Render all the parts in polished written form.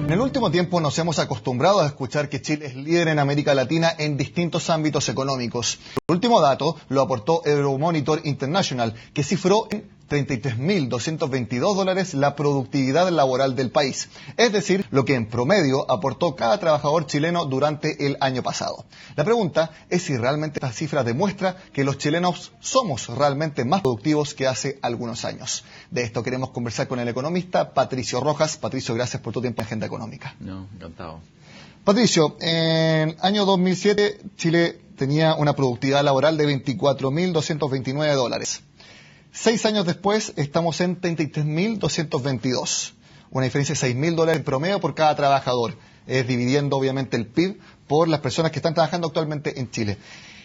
En el último tiempo nos hemos acostumbrado a escuchar que Chile es líder en América Latina en distintos ámbitos económicos. El último dato lo aportó Euromonitor International, que cifró en $33.222 la productividad laboral del país, es decir, lo que en promedio aportó cada trabajador chileno durante el año pasado. La pregunta es si realmente esta cifra demuestra que los chilenos somos realmente más productivos que hace algunos años. De esto queremos conversar con el economista Patricio Rojas. Patricio, gracias por tu tiempo en Agenda Económica. No, encantado. Patricio, en el año 2007 Chile tenía una productividad laboral de $24.229. 6 años después estamos en $33.222, una diferencia de $6.000 en promedio por cada trabajador, dividiendo obviamente el PIB por las personas que están trabajando actualmente en Chile.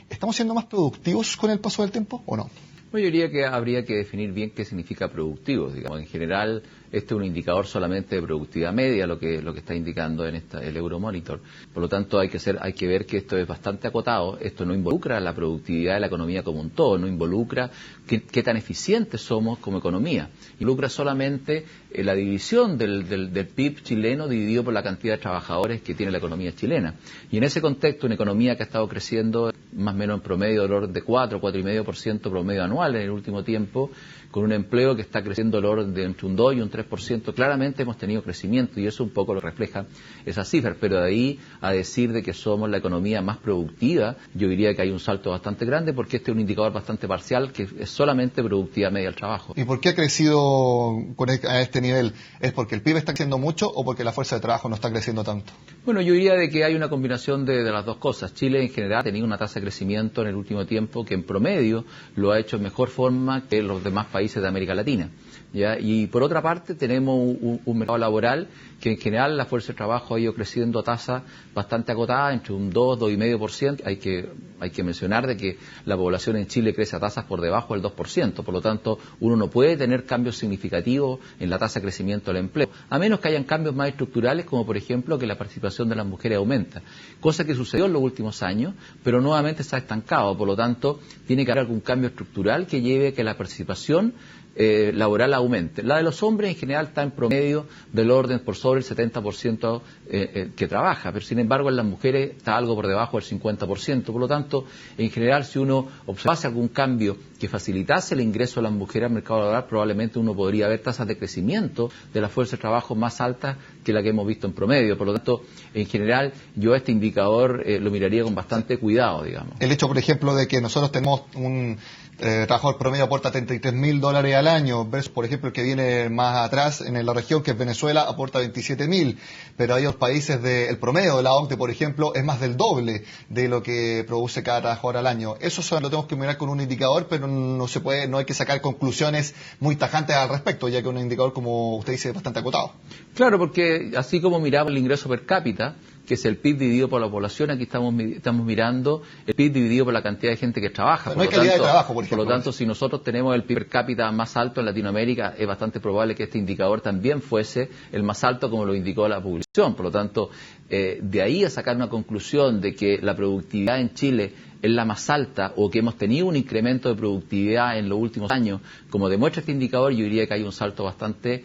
¿Estamos siendo más productivos con el paso del tiempo o no? Bueno, yo diría que habría que definir bien qué significa productivos. Digamos, en general, este es un indicador solamente de productividad media, lo que está indicando en el Euromonitor. Por lo tanto, hay que ver que esto es bastante acotado. Esto no involucra la productividad de la economía como un todo, no involucra qué tan eficientes somos como economía. Involucra solamente la división del PIB chileno dividido por la cantidad de trabajadores que tiene la economía chilena. Y en ese contexto, una economía que ha estado creciendo más o menos en promedio del orden de 4,5% promedio anual en el último tiempo, con un empleo que está creciendo del orden de entre un 2 y un 3%, claramente hemos tenido crecimiento y eso un poco lo refleja esas cifras, pero de ahí a decir de que somos la economía más productiva, yo diría que hay un salto bastante grande porque este es un indicador bastante parcial que es solamente productividad media del trabajo. ¿Y por qué ha crecido a este nivel? ¿Es porque el PIB está creciendo mucho o porque la fuerza de trabajo no está creciendo tanto? Bueno, yo diría de que hay una combinación de las dos cosas. Chile en general ha tenido una tasa de crecimiento en el último tiempo que en promedio lo ha hecho en mejor forma que los demás países de América Latina. ¿Ya? Y por otra parte tenemos un mercado laboral que en general la fuerza de trabajo ha ido creciendo a tasas bastante acotadas, entre un 2, 2,5%. Hay que mencionar de que la población en Chile crece a tasas por debajo del 2%, por lo tanto uno no puede tener cambios significativos en la tasa de crecimiento del empleo, a menos que hayan cambios más estructurales, como por ejemplo que la participación de las mujeres aumenta, cosa que sucedió en los últimos años, pero nuevamente se ha estancado, por lo tanto tiene que haber algún cambio estructural que lleve a que la participación laboral aumente. La de los hombres en general está en promedio del orden por sobre el 70% que trabaja, pero sin embargo en las mujeres está algo por debajo del 50%. Por lo tanto, en general, si uno observase algún cambio que facilitase el ingreso de las mujeres al mercado laboral, probablemente uno podría ver tasas de crecimiento de la fuerza de trabajo más altas que la que hemos visto en promedio. Por lo tanto, en general, yo este indicador lo miraría con bastante cuidado, digamos. El hecho, por ejemplo, de que nosotros tenemos un trabajador promedio aporta $33.000 al año, versus, por ejemplo, el que viene más atrás en la región, que es Venezuela, aporta $27.000, pero hay otros países el promedio de la OCDE, por ejemplo, es más del doble de lo que produce cada trabajador al año. Eso solo lo tenemos que mirar con un indicador, pero no hay que sacar conclusiones muy tajantes al respecto, ya que un indicador, como usted dice, es bastante acotado. Claro, porque así como miramos el ingreso per cápita, que es el PIB dividido por la población, aquí estamos mirando el PIB dividido por la cantidad de gente que trabaja. No hay calidad de trabajo, por ejemplo. Por lo tanto, si nosotros tenemos el PIB per cápita más alto en Latinoamérica, es bastante probable que este indicador también fuese el más alto, como lo indicó la publicación. Por lo tanto, de ahí a sacar una conclusión de que la productividad en Chile es la más alta o que hemos tenido un incremento de productividad en los últimos años, como demuestra este indicador, yo diría que hay un salto bastante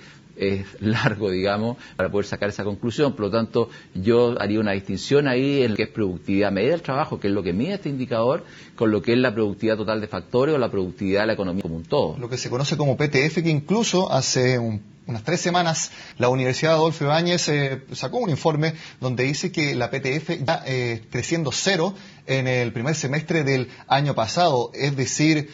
largo, digamos, para poder sacar esa conclusión. Por lo tanto, yo haría una distinción ahí en lo que es productividad media del trabajo, que es lo que mide este indicador, con lo que es la productividad total de factores o la productividad de la economía como un todo. Lo que se conoce como PTF, que incluso hace unas 3 semanas la Universidad Adolfo Ibáñez sacó un informe donde dice que la PTF ya creciendo cero en el primer semestre del año pasado. Es decir,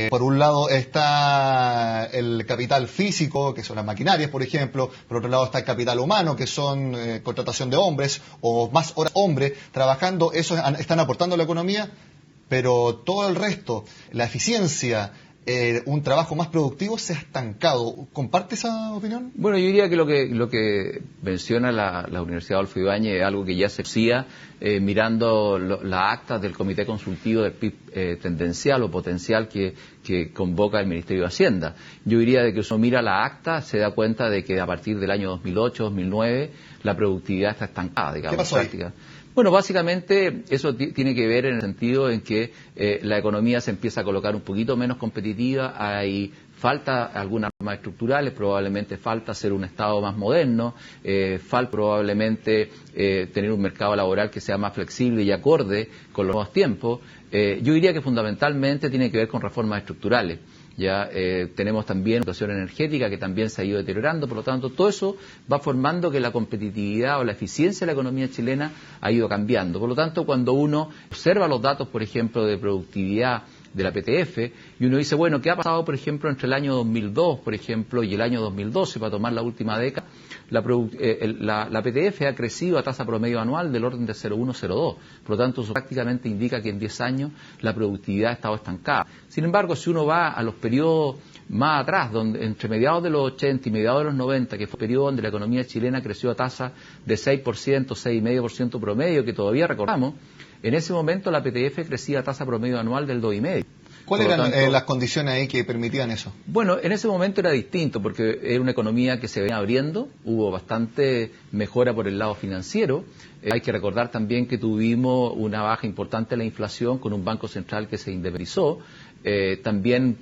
por un lado está el capital físico, que son las maquinarias, por ejemplo. Por otro lado está el capital humano, que son contratación de hombres o más horas hombres trabajando. Eso están aportando a la economía, pero todo el resto, la eficiencia, un trabajo más productivo se ha estancado. ¿Comparte esa opinión? Bueno, yo diría que lo que menciona la Universidad Adolfo Ibáñez es algo que ya se hacía mirando las actas del Comité Consultivo del PIB tendencial o potencial que convoca el Ministerio de Hacienda. Yo diría de que uno mira la acta, se da cuenta de que a partir del año 2008, 2009, la productividad está estancada, digamos. ¿Qué pasó ahí? Bueno, básicamente eso tiene que ver en el sentido en que la economía se empieza a colocar un poquito menos competitiva, hay falta algunas normas estructurales, probablemente falta ser un Estado más moderno, falta probablemente tener un mercado laboral que sea más flexible y acorde con los nuevos tiempos. Yo diría que fundamentalmente tiene que ver con reformas estructurales. Ya tenemos también situación energética que también se ha ido deteriorando, por lo tanto todo eso va formando que la competitividad o la eficiencia de la economía chilena ha ido cambiando. Por lo tanto, cuando uno observa los datos, por ejemplo, de productividad de la PTF, y uno dice, bueno, ¿qué ha pasado, por ejemplo, entre el año 2002, por ejemplo, y el año 2012, para tomar la última década? La PTF ha crecido a tasa promedio anual del orden de 0,1-0,2. Por lo tanto, eso prácticamente indica que en 10 años la productividad ha estado estancada. Sin embargo, si uno va a los periodos más atrás, donde entre mediados de los 80 y mediados de los 90, que fue el periodo donde la economía chilena creció a tasa de 6%, 6,5% promedio, que todavía recordamos, en ese momento la PTF crecía a tasa promedio anual del 2,5%. ¿Cuáles eran las condiciones ahí que permitían eso? Bueno, en ese momento era distinto porque era una economía que se venía abriendo, hubo bastante mejora por el lado financiero. Hay que recordar también que tuvimos una baja importante de la inflación con un banco central que se independizó. También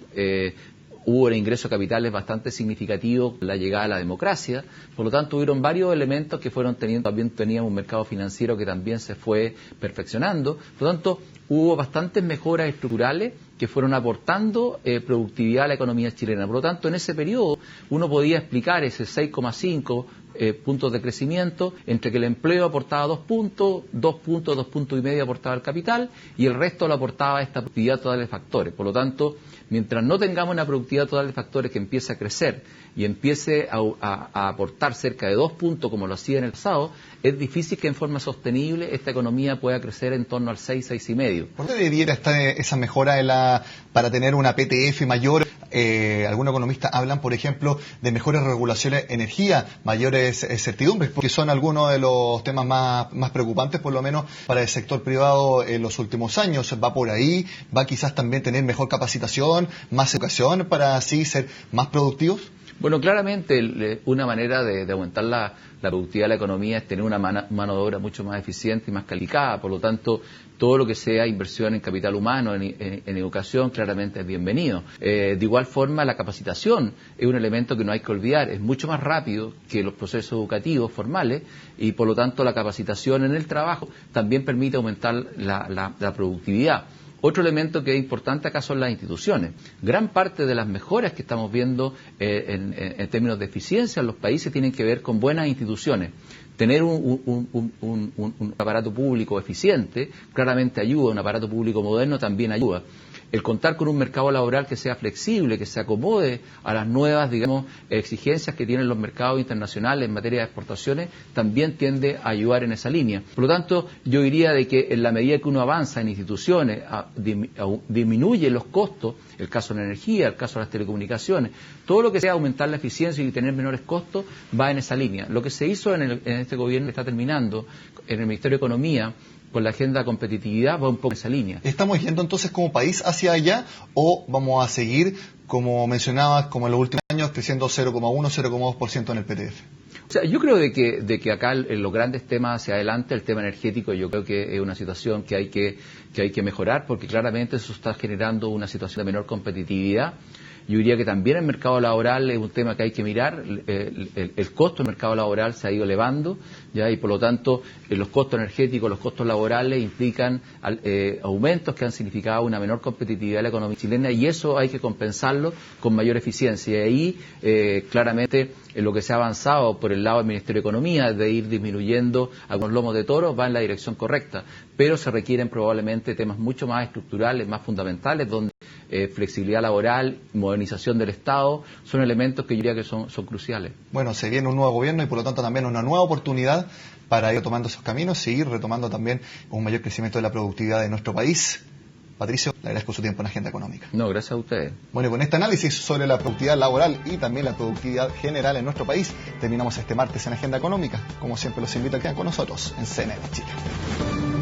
hubo un ingreso de capitales bastante significativo con la llegada a la democracia. Por lo tanto, hubieron varios elementos que fueron teniendo. También teníamos un mercado financiero que también se fue perfeccionando. Por lo tanto, hubo bastantes mejoras estructurales que fueron aportando productividad a la economía chilena. Por lo tanto, en ese periodo uno podía explicar ese 6,5 puntos de crecimiento entre que el empleo aportaba 2 puntos, 2,5 aportaba el capital y el resto lo aportaba esta productividad total de factores. Por lo tanto, mientras no tengamos una productividad total de factores que empiece a crecer y empiece a aportar cerca de 2 puntos como lo hacía en el pasado, es difícil que en forma sostenible esta economía pueda crecer en torno al 6, 6,5. ¿Por qué debiera estar esa mejora para tener una PTF mayor? Algunos economistas hablan, por ejemplo, de mejores regulaciones de energía, mayores certidumbres, porque son algunos de los temas más preocupantes, por lo menos para el sector privado en los últimos años. ¿Va por ahí? ¿Va quizás también tener mejor capacitación, más educación para así ser más productivos? Bueno, claramente una manera de aumentar la productividad de la economía es tener una mano de obra mucho más eficiente y más calificada. Por lo tanto, todo lo que sea inversión en capital humano, en educación, claramente es bienvenido. De igual forma, la capacitación es un elemento que no hay que olvidar. Es mucho más rápido que los procesos educativos formales y, por lo tanto, la capacitación en el trabajo también permite aumentar la productividad. Otro elemento que es importante acá son las instituciones. Gran parte de las mejoras que estamos viendo en términos de eficiencia en los países tienen que ver con buenas instituciones. Tener un aparato público eficiente claramente ayuda, un aparato público moderno también ayuda. El contar con un mercado laboral que sea flexible, que se acomode a las nuevas, digamos, exigencias que tienen los mercados internacionales en materia de exportaciones, también tiende a ayudar en esa línea. Por lo tanto, yo diría de que en la medida que uno avanza en instituciones, disminuye los costos, el caso de la energía, el caso de las telecomunicaciones, todo lo que sea aumentar la eficiencia y tener menores costos va en esa línea. Lo que se hizo en este gobierno que está terminando, en el Ministerio de Economía, con la agenda de competitividad, va un poco en esa línea. ¿Estamos yendo entonces como país hacia allá o vamos a seguir, como mencionabas, como en los últimos años, creciendo 0,1, 0,2% en el PTF? O sea, yo creo de que acá en los grandes temas hacia adelante, el tema energético, yo creo que es una situación que hay que mejorar, porque claramente eso está generando una situación de menor competitividad. Yo diría que también el mercado laboral es un tema que hay que mirar. El costo del mercado laboral se ha ido elevando, ¿ya? Y por lo tanto los costos energéticos, los costos laborales implican aumentos que han significado una menor competitividad de la economía chilena y eso hay que compensarlo con mayor eficiencia. Y ahí claramente lo que se ha avanzado por el lado del Ministerio de Economía de ir disminuyendo algunos lomos de toro va en la dirección correcta, pero se requieren probablemente temas mucho más estructurales, más fundamentales, donde flexibilidad laboral, modernización del Estado, son elementos que yo diría que son cruciales. Bueno, se viene un nuevo gobierno y por lo tanto también una nueva oportunidad para ir tomando esos caminos, seguir retomando también un mayor crecimiento de la productividad de nuestro país. Patricio, le agradezco su tiempo en Agenda Económica. No, gracias a ustedes. Bueno, y con este análisis sobre la productividad laboral y también la productividad general en nuestro país, terminamos este martes en Agenda Económica. Como siempre, los invito a que queden con nosotros en CNN Chile.